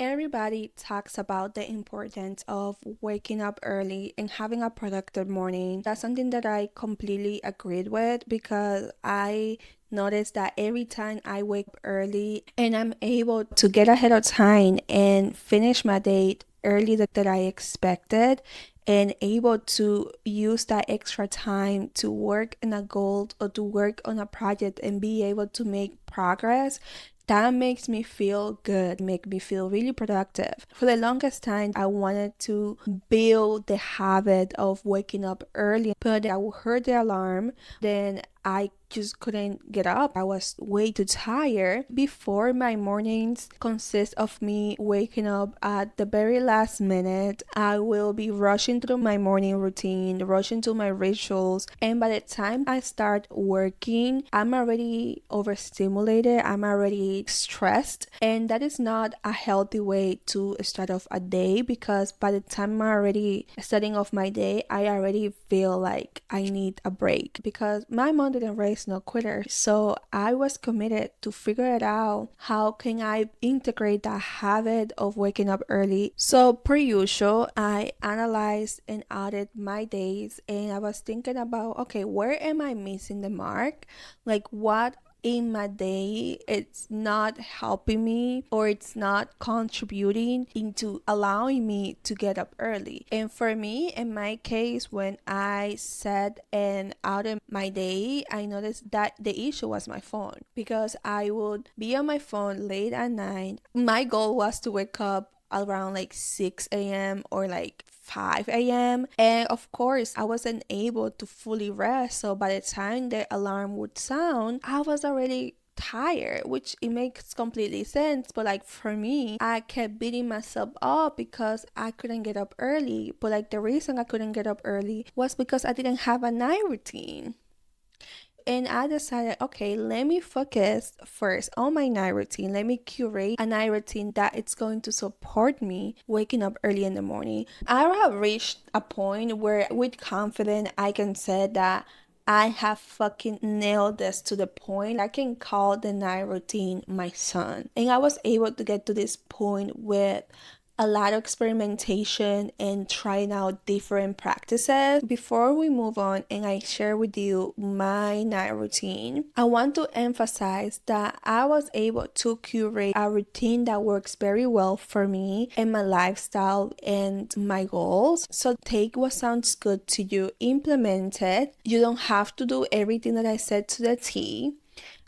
Everybody talks about the importance of waking up early and having a productive morning. That's something that I completely agreed with because I noticed that every time I wake up early and I'm able to get ahead of time and finish my day early that I expected and able to use that extra time to work on a goal or to work on a project and be able to make progress, that makes me feel good, make me feel really productive. For the longest time, I wanted to build the habit of waking up early, but I would heard the alarm, then I just couldn't get up. I was way too tired. Before, my mornings consist of me waking up at the very last minute. I will be rushing through my morning routine, rushing through my rituals, and by the time I start working, I'm already overstimulated, I'm already stressed, and that is not a healthy way to start off a day because by the time I'm already starting off my day, I already feel like I need a break because my mom didn't raise no quitter. So I was committed to figure it out. How can I integrate that habit of waking up early? So per usual, I analyzed and audit my days and I was thinking about, okay, where am I missing the mark? Like what in my day it's not helping me or it's not contributing into allowing me to get up early. And for me, in my case, when I set and out of my day, I noticed that the issue was my phone because I would be on my phone late at night. My goal was to wake up around like 6 a.m. or like 5 a.m. And of course, I wasn't able to fully rest. So by the time the alarm would sound, I was already tired, which it makes completely sense. But like for me, I kept beating myself up because I couldn't get up early. But like the reason I couldn't get up early was because I didn't have a night routine. And I decided, okay, let me focus first on my night routine. Let me curate a night routine that it's going to support me waking up early in the morning. I have reached a point where with confidence I can say that I have fucking nailed this to the point I can call the night routine my son. And I was able to get to this point with a lot of experimentation and trying out different practices. Before we move on and I share with you my night routine, I want to emphasize that I was able to curate a routine that works very well for me and my lifestyle and my goals. So take what sounds good to you, implement it. You don't have to do everything that I said to the T.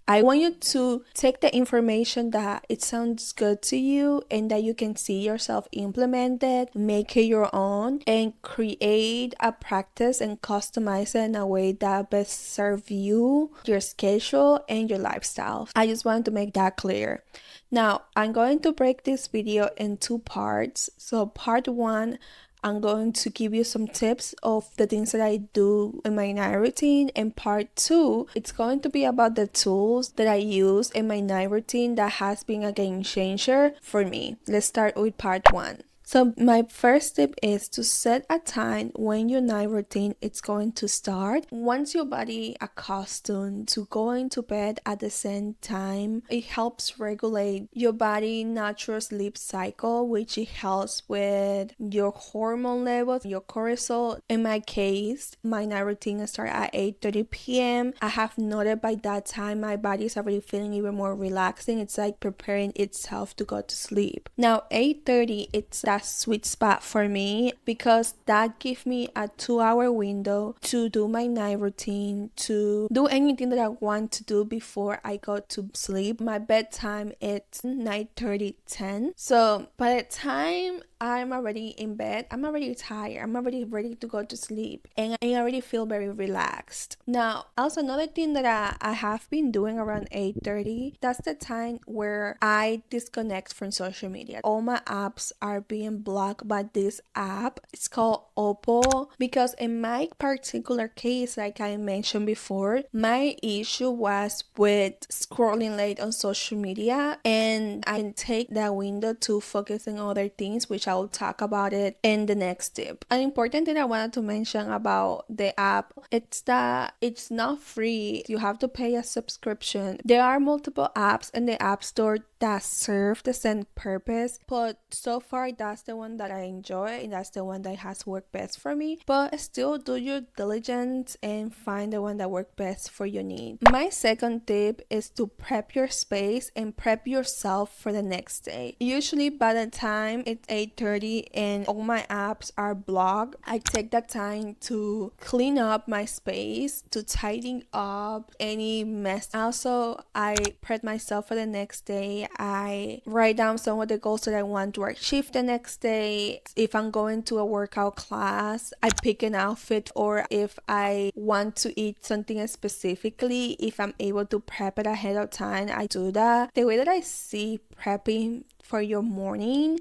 I want you to take the information that it sounds good to you and that you can see yourself implement it, make it your own, and create a practice and customize it in a way that best serve you, your schedule, and your lifestyle. I just want to make that clear. Now, I'm going to break this video in two parts. So part one, I'm going to give you some tips of the things that I do in my night routine. And part two, it's going to be about the tools that I use in my night routine that has been a game changer for me. Let's start with part one. So my first tip is to set a time when your night routine is going to start. Once your body accustomed to going to bed at the same time, it helps regulate your body natural sleep cycle, which it helps with your hormone levels, your cortisol. In my case, my night routine starts at 8:30 p.m. I have noted by that time my body is already feeling even more relaxing. It's like preparing itself to go to sleep. Now 8:30, it's that sweet spot for me because that gives me a 2-hour window to do my night routine, to do anything that I want to do before I go to sleep. My bedtime is 9:30, 10. So by the time I'm already in bed, I'm already tired, I'm already ready to go to sleep, and I already feel very relaxed. Now, also another thing that I have been doing around 8:30, that's the time where I disconnect from social media. All my apps are being being blocked by this app. It's called Oppo, because in my particular case, like I mentioned before, my issue was with scrolling late on social media, and I can take that window to focus on other things, which I will talk about it in the next tip. An important thing I wanted to mention about the app, it's that it's not free. You have to pay a subscription. There are multiple apps in the App Store that serve the same purpose, but so far that's the one that I enjoy, and that's the one that has worked best for me. But still, do your diligence and find the one that works best for your need. My second tip is to prep your space and prep yourself for the next day. Usually by the time it's 8:30 and all my apps are blocked, I take that time to clean up my space, to tidy up any mess. Also, I prep myself for the next day. I write down some of the goals that I want to achieve the next day. If I'm going to a workout class, I pick an outfit, or if I want to eat something specifically, if I'm able to prep it ahead of time, I do that. The way that I see prepping for your morning,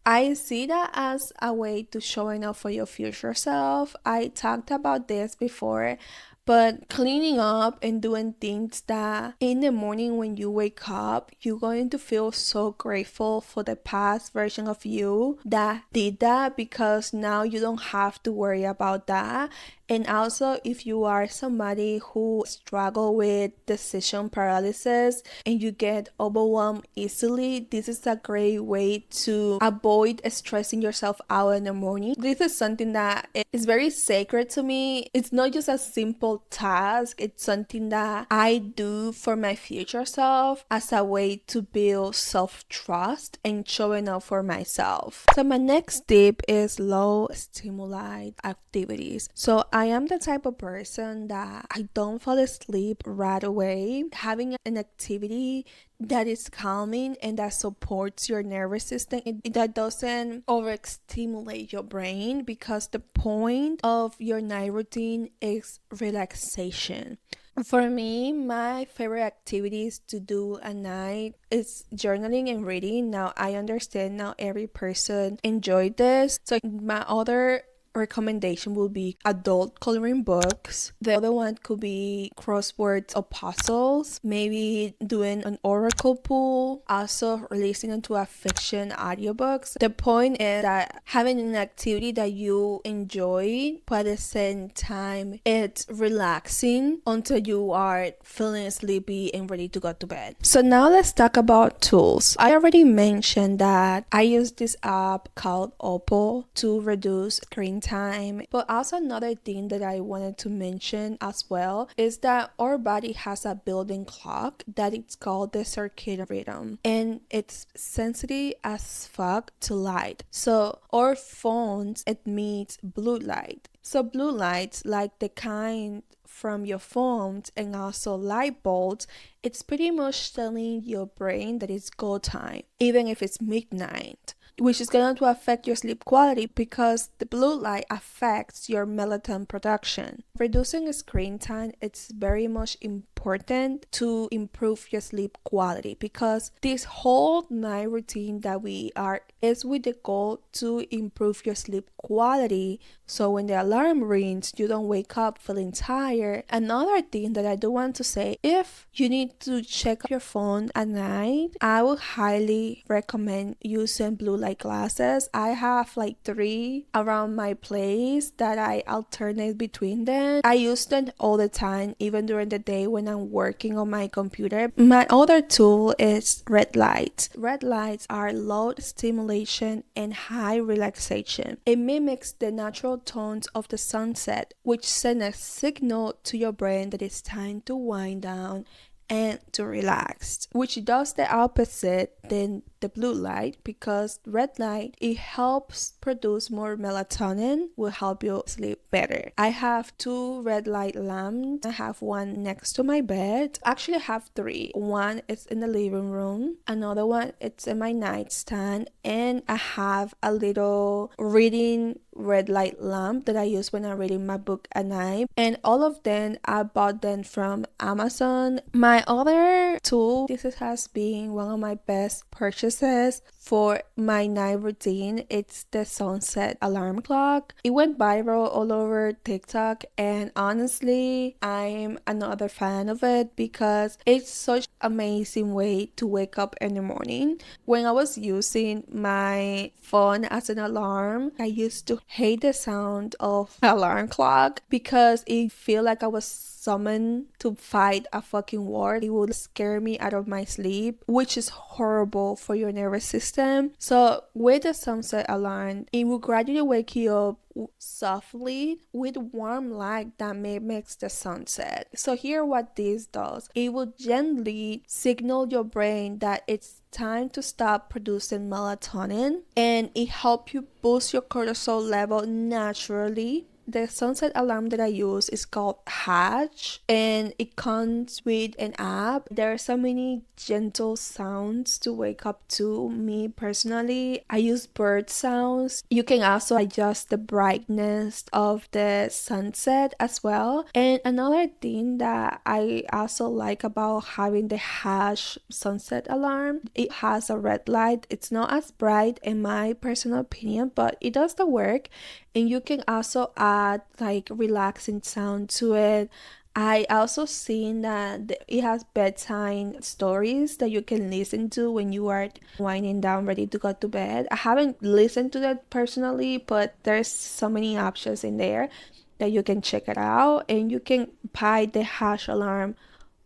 I see that as a way to showing up for your future self. I talked about this before, but cleaning up and doing things that in the morning when you wake up, you're going to feel so grateful for the past version of you that did that, because now you don't have to worry about that. And also, if you are somebody who struggle with decision paralysis and you get overwhelmed easily, this is a great way to avoid stressing yourself out in the morning. This is something that is very sacred to me. It's not just a simple task, it's something that I do for my future self as a way to build self-trust and showing up for myself. So my next tip is low stimuli activities. So I am the type of person that I don't fall asleep right away. Having an activity that is calming and that supports your nervous system, that doesn't overstimulate your brain, because the point of your night routine is relaxation. For me, my favorite activities to do at night is journaling and reading. Now, I understand not every person enjoyed this. So my other recommendation will be adult coloring books. The other one could be crosswords or puzzles, maybe doing an oracle pool, also listening to a fiction audiobooks. The point is that having an activity that you enjoy, but at the same time it's relaxing until you are feeling sleepy and ready to go to bed. So now let's talk about tools. I already mentioned that I use this app called Oppo to reduce screen time. But also another thing that I wanted to mention as well is that our body has a built-in clock that it's called the circadian rhythm, and it's sensitive as fuck to light. So our phones emit blue light. So blue lights, like the kind from your phones and also light bulbs, it's pretty much telling your brain that it's go time, even if it's midnight, which is going to affect your sleep quality because the blue light affects your melatonin production. Reducing screen time, it's very much important to improve your sleep quality, because this whole night routine that we are is with the goal to improve your sleep quality, so when the alarm rings you don't wake up feeling tired. Another thing that I do want to say, if you need to check your phone at night, I would highly recommend using blue light glasses. I have like 3 around my place that I alternate between them. I use them all the time, even during the day when I'm working on my computer. My other tool is red lights. Red lights are low stimulation and high relaxation. It mimics the natural tones of the sunset, which send a signal to your brain that it's time to wind down and to relax, which does the opposite than the blue light, because red light, it helps produce more melatonin, will help you sleep better. I have 2 red light lamps. I have one next to my bed. Actually, I have 3. One is in the living room, another one it's in my nightstand, and I have a little reading red light lamp that I use when I'm reading my book at night. And all of them, I bought them from Amazon. My other tool, this has been one of my best purchases for my night routine, it's the sunset alarm clock. It went viral all over TikTok, and honestly, I'm another fan of it because it's such an amazing way to wake up in the morning. When I was using my phone as an alarm, I used to hate the sound of alarm clock because it feel like I was summoned to fight a fucking war. It would scare me out of my sleep, which is horrible for your nervous system. So with the sunset alarm, it will gradually wake you up softly with warm light that mimics the sunset. So here what this does, it will gently signal your brain that it's time to stop producing melatonin, and it helps you boost your cortisol level naturally. The sunset alarm that I use is called Hatch, and it comes with an app. There are so many gentle sounds to wake up to. Me personally, I use bird sounds. You can also adjust the brightness of the sunset as well. And another thing that I also like about having the Hatch sunset alarm, it has a red light. It's not as bright in my personal opinion, but it does the work. And you can also add like relaxing sound to it. I also seen that it has bedtime stories that you can listen to when you are winding down ready to go to bed. I haven't listened to that personally, but there's so many options in there that you can check it out, and you can buy the Hash alarm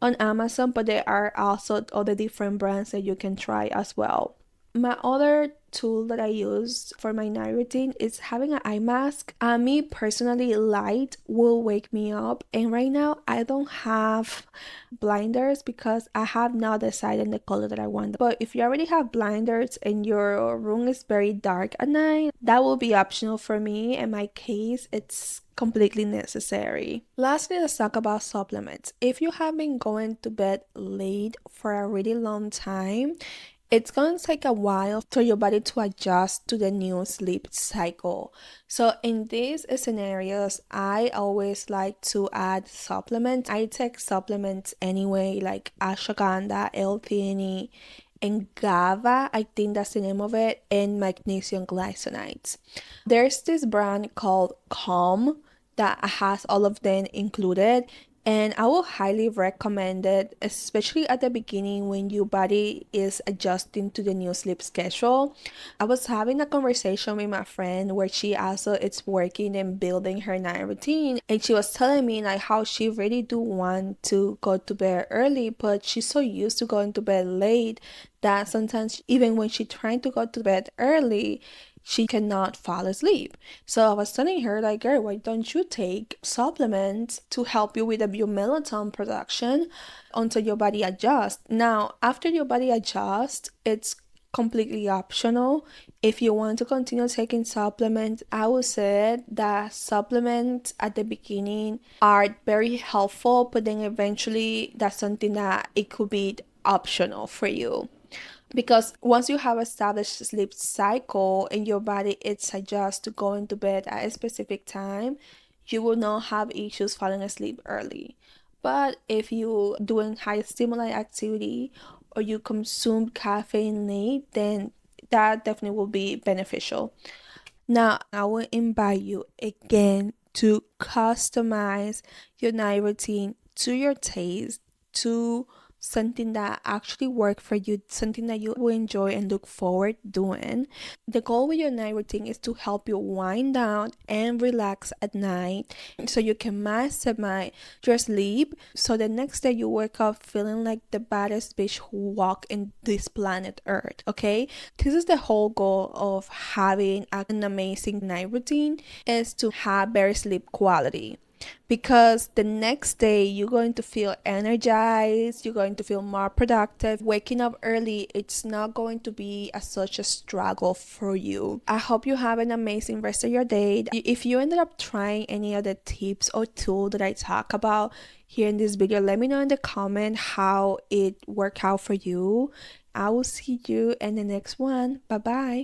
on Amazon, but there are also other different brands that you can try as well. My other tool that I use for my night routine is having an eye mask. Me personally, light will wake me up, and right now I don't have blinders because I have not decided the color that I want. But if you already have blinders and your room is very dark at night, that will be optional for me. In my case, it's completely necessary. Lastly, let's talk about supplements. If you have been going to bed late for a really long time, it's going to take a while for your body to adjust to the new sleep cycle. So in these scenarios, I always like to add supplements. I take supplements anyway, like ashwagandha, L-theanine, and GABA, I think that's the name of it, and magnesium glycosides. There's this brand called Calm that has all of them included, and I will highly recommend it, especially at the beginning when your body is adjusting to the new sleep schedule. I was having a conversation with my friend where she also is working and building her night routine, and she was telling me like how she really do want to go to bed early, but she's so used to going to bed late that sometimes even when she's trying to go to bed early, she cannot fall asleep. So I was telling her, like, girl, why don't you take supplements to help you with your melatonin production until your body adjusts? Now, after your body adjusts, it's completely optional. If you want to continue taking supplements, I would say that supplements at the beginning are very helpful, but then eventually that's something that it could be optional for you. Because once you have established sleep cycle and your body it's adjust to going to bed at a specific time, you will not have issues falling asleep early. But if you doing high stimuli activity or you consume caffeine late, then that definitely will be beneficial. Now, I will invite you again to customize your night routine to your taste, to something that actually work for you, something that you will enjoy and look forward doing. The goal with your night routine is to help you wind down and relax at night so you can maximize your sleep so the next day you wake up feeling like the baddest bitch who walk in this planet Earth, okay? This is the whole goal of having an amazing night routine, is to have better sleep quality, because the next day you're going to feel energized, you're going to feel more productive. Waking up early, it's not going to be such a struggle for you. I hope you have an amazing rest of your day. If you ended up trying any of the tips or tool that I talk about here in this video, let me know in the comment how it worked out for you. I will see you in the next one. Bye bye.